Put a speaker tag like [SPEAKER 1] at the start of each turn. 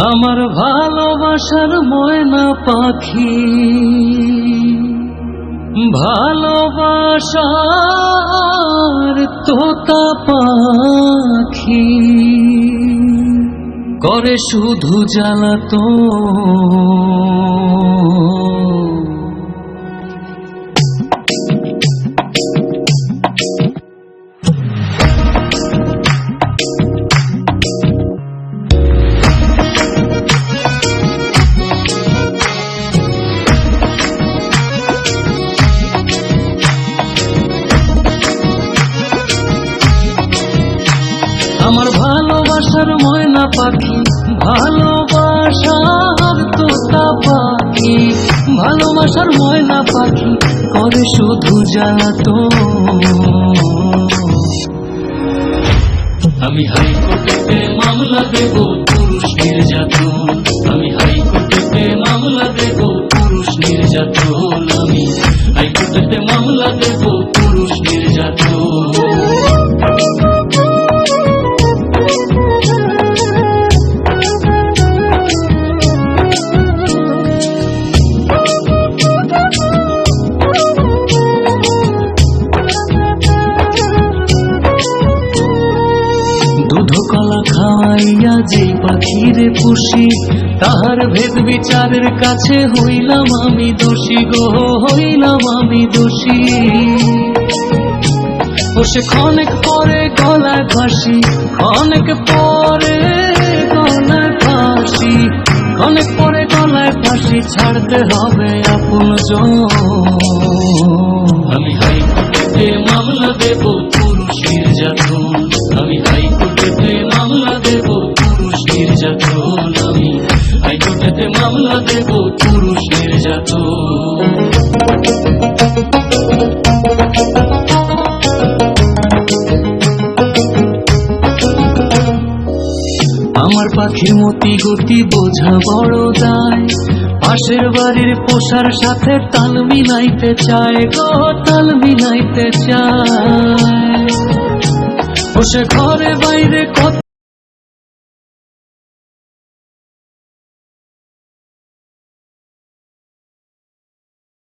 [SPEAKER 1] আমার ভালোবাসার ময়না পাখি, ভালোবাসার তোতা পাখি করে শুধু জ্বালাতন। আমার ভালোবাসার ময়না পাখি, ভালোবাসার তোতা পাখি, ভালোবাসার ময়না পাখি করে শুধু জ্বালাতন। আমি হাইকোর্টেতে মামলা দেব পুরুষ নির্যাতন, আমি হাইকোর্টেতে মামলা দেব পুরুষ নির্যাতন, আমি হাইকোর্টেতে মামলা দেব পুরুষ নির্যাতন। দুধ কলা খাওয়াইয়া যে পাখিরে পুষি, তাহার ভেদ বিচারের কাছে হইলাম আমি দোষী গো, হইলাম আমি দোষী। ও সে ক্ষণেক পরে গলায় ফাঁসি, ক্ষণেক পরে গলায় ফাঁসি, ক্ষণেক পরে গলায় ফাঁসি, ছাড়তে হবে আপনজন। আমি হাইকোর্টেতে মামলা দেব পুরুষ নির্যাতন, আমি হাইকোর্টেতে মামলা দেব পুরুষ নির্যাতন, আমি হাইকোর্টেতে মামলা দেব পুরুষ নির্যাতন। আমার পাখির মতি গতি বোঝা বড় দায়, পাশের বাড়ির পোষার সাথে তাল মিলাইতে চায় গো, তাল মিলাইতে চায়। ও সে ঘরে বাইরে কত